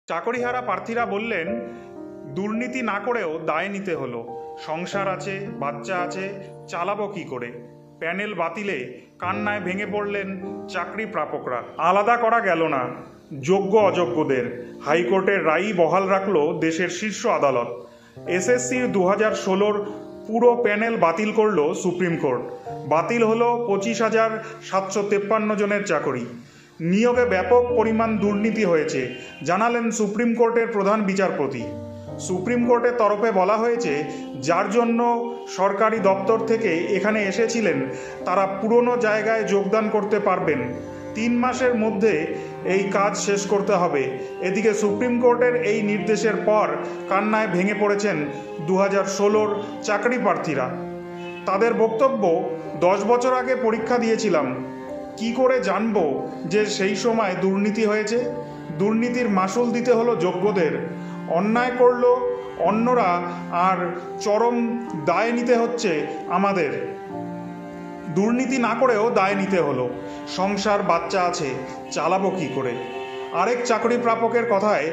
চাকরিহারা প্রার্থীরা বললেন, দুর্নীতি না করেও দায় নিতে হলো। সংসার আছে, বাচ্চা আছে, চালাবো কি করে? প্যানেল বাতিলে কান্নায় ভেঙে পড়লেন চাকরি প্রাপকরা। আলাদা করা গেল না যোগ্য অযোগ্যদের। হাইকোর্টের রায়ই বহাল রাখল দেশের শীর্ষ আদালত। এসএসসির 2016 পুরো প্যানেল বাতিল করল সুপ্রিম কোর্ট। বাতিল হলো 25,753 জনের চাকরি। নিয়োগে ব্যাপক পরিমাণ দুর্নীতি হয়েছে জানালেন সুপ্রিম কোর্টের প্রধান বিচারপতি। সুপ্রিম কোর্টের তরফে বলা হয়েছে, যার জন্য সরকারি দপ্তর থেকে এখানে এসেছিলেন তারা পুরনো জায়গায় যোগদান করতে পারবেন। 3 মাসের মধ্যে এই কাজ শেষ করতে হবে। এদিকে সুপ্রিম কোর্টের এই নির্দেশের পর কান্নায় ভেঙে পড়েছেন 2016 চাকরি প্রার্থীরা। তাদের বক্তব্য, 10 বছর আগে পরীক্ষা দিয়েছিলাম, কি করে জানবো যে সেই সময় দুর্নীতি হয়েছে? দুর্নীতির মাসুল দিতে হলো যোগ্যদের। অন্যায় করলো অন্যরা, আর চরম দায় নিতে হচ্ছে আমাদের। দুর্নীতি না করেও দায় নিতে হলো। সংসার, বাচ্চা আছে, চালাবো কি করে? আরেক চাকরি প্রাপকের কথায়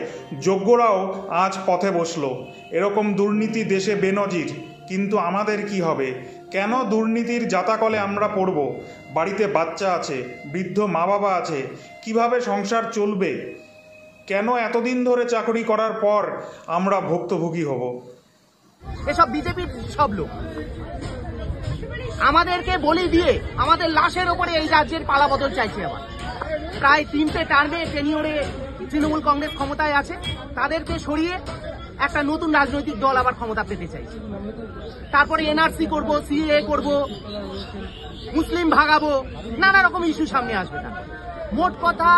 যোগ্যরাও আজ পথে বসলো। এরকম দুর্নীতি দেশে বেনজির, কিন্তু আমাদের কি হবে? কেন দুর্নীতির জাতাকলে আমরা পড়ব? বাড়িতে বাচ্চা আছে, বৃদ্ধ মা বাবা আছে, কিভাবে সংসার চলবে? কেন এতদিন ধরে চাকরি করার পর আমরা ভুক্তভোগী হব? এসব বিজেপির সব লোক আমাদেরকে বলি দিয়ে আমাদের লাশের ওপরে এই রাজ্যের পালাবদল চাইছে। আবার প্রায় 3টে টার্মে টেনিওরে তৃণমূল কংগ্রেস ক্ষমতায় আছে, তাদেরকে সরিয়ে একটা নতুন রাজনৈতিক দল আবার ক্ষমতা পেতে চাইছে। তারপরে এনআরসি করব, সিএ করব, মুসলিম ভাগাবো, নানা রকম ইস্যু সামনে আসবে। না, মোট কথা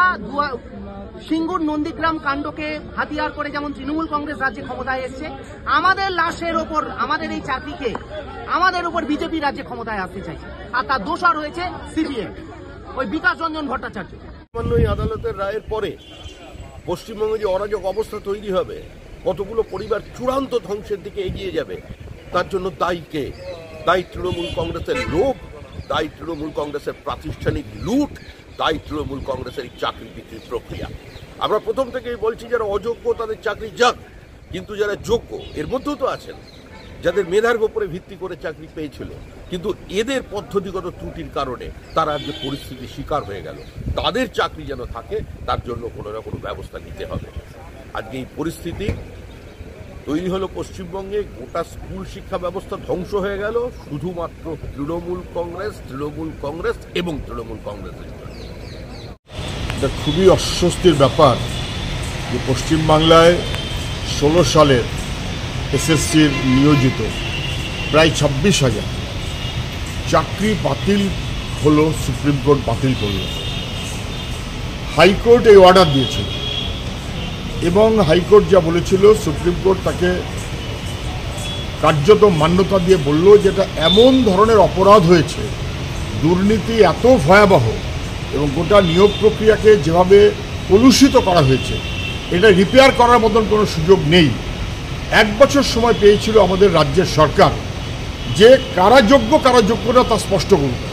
সিঙ্গুর নন্দীগ্রাম কাণ্ডকে হাতিয়ার করে যেমন তৃণমূল কংগ্রেস রাজ্যে ক্ষমতায় এসছে, আমাদের লাশের ওপর, আমাদের এই চাকরিকে, আমাদের ওপর বিজেপি রাজ্যে ক্ষমতায় আসতে চাইছে। আর তার দোষর হয়েছে সিপিএম, ওই বিকাশ রঞ্জন ভট্টাচার্য। এই আদালতের রায়ের পরে পশ্চিমবঙ্গে যে অরাজক অবস্থা তৈরি হবে, কতগুলো পরিবার চূড়ান্ত ধ্বংসের দিকে এগিয়ে যাবে, তার জন্য দায়ী কে? দায়ী তৃণমূল কংগ্রেসের লোভ, দায়ী তৃণমূল কংগ্রেসের প্রাতিষ্ঠানিক লুট, দায়ী তৃণমূল কংগ্রেসের এই চাকরি বিক্রির প্রক্রিয়া। আমরা প্রথম থেকেই বলছি, যারা অযোগ্য তাদের চাকরি যাক, কিন্তু যারা যোগ্য, এর মধ্যেও তো আছেন যাদের মেধার উপরে ভিত্তি করে চাকরি পেয়েছিল, কিন্তু এদের পদ্ধতিগত ত্রুটির কারণে তারা আজকে পরিস্থিতির শিকার হয়ে গেল। তাদের চাকরি যেন থাকে, তার জন্য কোনো না কোনো ব্যবস্থা নিতে হবে। আজকে এই পরিস্থিতি তৈরি হলো পশ্চিমবঙ্গে, গোটা স্কুল শিক্ষা ব্যবস্থা ধ্বংস হয়ে গেল শুধুমাত্র তৃণমূল কংগ্রেস এবং তৃণমূল কংগ্রেসের। এটা খুবই অস্বস্তির ব্যাপার যে পশ্চিমবাংলায় 16 সালের এসএসসির নিয়োজিত প্রায় 26,000 চাকরি বাতিল হলো, সুপ্রিম কোর্ট বাতিল করল। হাইকোর্ট এই অর্ডার দিয়েছিল এবং হাইকোর্ট যা বলেছিল, সুপ্রিম কোর্ট তাকে কার্যত মান্যতা দিয়ে বলল যে এটা এমন ধরনের অপরাধ হয়েছে, দুর্নীতি এত ভয়াবহ এবং গোটা নিয়োগ প্রক্রিয়াকে যেভাবে কলুষিত করা হয়েছে, এটা রিপেয়ার করার মতন কোনো সুযোগ নেই। 1 বছর সময় পেয়েছিল আমাদের রাজ্যের সরকার যে কারা যোগ্য কারা যোগ্য না তা স্পষ্ট করবে।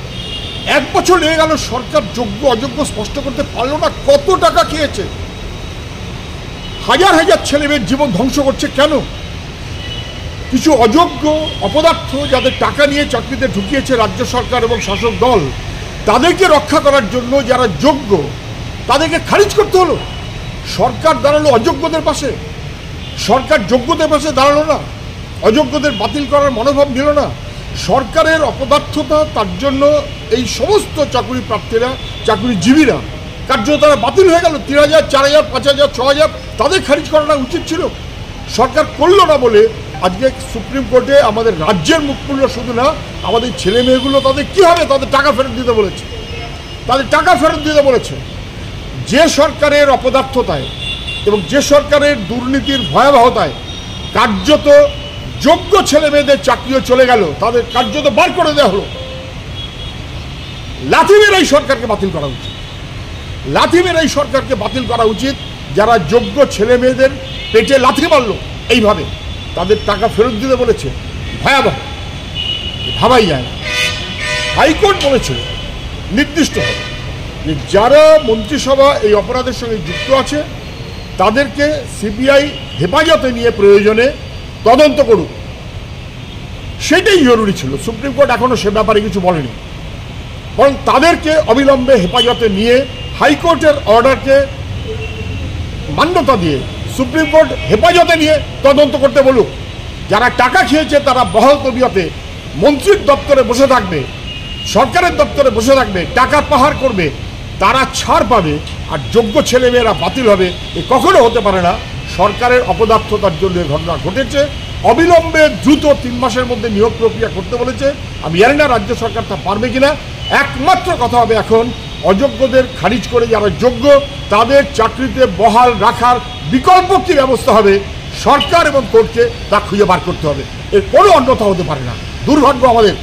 1 বছর লেগে গেল, সরকার যোগ্য অযোগ্য স্পষ্ট করতে পারলো না। কত টাকা খেয়েছে, হাজার হাজার ছেলেমেয়ের জীবন ধ্বংস করছে। কেন? কিছু অযোগ্য অপদার্থ যাদের টাকা নিয়ে চাকরিতে ঢুকিয়েছে রাজ্য সরকার এবং শাসক দল, তাদেরকে রক্ষা করার জন্য যারা যোগ্য তাদেরকে খারিজ করতে হলো। সরকার দাঁড়ালো অযোগ্যদের পাশে, সরকার যোগ্যদের পাশে দাঁড়ালো না, অযোগ্যদের বাতিল করার মনোভাব নিল না। সরকারের অপদার্থতা, তার জন্য এই সমস্ত চাকরি প্রার্থীরা, চাকরিজীবীরা কার্যত তারা বাতিল হয়ে গেল। 3,000, 4,000, 5,000, 6,000 তাদের খারিজ করাটা উচিত ছিল। সরকার করল না বলে আজকে সুপ্রিম কোর্টে আমাদের রাজ্যের মুখ খুলল। শুধু না, আমাদের ছেলে মেয়েগুলো তাদের কী হবে? তাদের টাকা ফেরত দিতে বলেছে, তাদের টাকা ফেরত দিতে বলেছে। যে সরকারের অপদার্থতায় এবং যে সরকারের দুর্নীতির ভয়াবহতায় কার্যত যোগ্য ছেলে মেয়েদের চাকরিও চলে গেল, তাদের কার্যত বার করে দেওয়া হলো। লাথি মেরে এই সরকারকে বাতিল করা উচিত, লাথি মেরে এই সরকারকে বাতিল করা উচিত। যারা যোগ্য ছেলে মেয়েদের পেটে লাথি মারল এইভাবে, তাদের টাকা ফেরত দিতে বলেছে, ভয়াবহ, ভাবাই যায় না। হাইকোর্ট বলেছে নির্দিষ্ট হবে যে যারা মন্ত্রিসভা এই অপরাধের সঙ্গে যুক্ত আছে তাদেরকে সিবিআই হেফাজতে নিয়ে প্রয়োজনে তদন্ত করুক, সেটাই জরুরি ছিল। সুপ্রিম কোর্ট এখনো সে ব্যাপারে কিছু বলেনি, বরং তাদেরকে অবিলম্বে হেফাজতে নিয়ে হাইকোর্টের অর্ডারকে মান্যতা দিয়ে সুপ্রিম কোর্ট হেফাজতে নিয়ে তদন্ত করতে বলুক। যারা টাকা খেয়েছে তারা বহাল তবিয়তে মন্ত্রীর দপ্তরে বসে থাকবে, সরকারের দপ্তরে বসে থাকবে, টাকা পাহাড় করবে, তারা ছাড় পাবে, আর যোগ্য ছেলেমেয়েরা বাতিল হবে। এ কখনো হতে পারে না। সরকারের অপদার্থতার জন্য ঘটনা ঘটেছে। অবিলম্বে দ্রুত 3 মাসের মধ্যে নিয়োগ প্রক্রিয়া করতে বলেছে। আমি জানি না রাজ্য সরকার তা পারবে কিনা। একমাত্র কথা হবে এখন অযোগ্যদের খারিজ করে যারা যোগ্য তাদের চাকরিতে বহাল রাখার বিকল্প কী ব্যবস্থা হবে, সরকার এবং কোর্টকে তা খুঁজে বার করতে হবে। এর কোনো অন্যথা হতে পারে না। দুর্ভাগ্য আমাদের,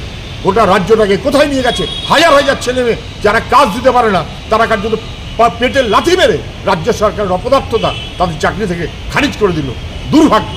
গোটা রাজ্যটাকে কোথায় নিয়ে গেছে। হাজার হাজার ছেলে মেয়ে যারা কাজ দিতে পারে না, তারা কার্যত পেটে লাথি মেরে রাজ্য সরকারের অপদার্থতা তাদের চাকরি থেকে খারিজ করে দিল। দুর্ভাগ্য।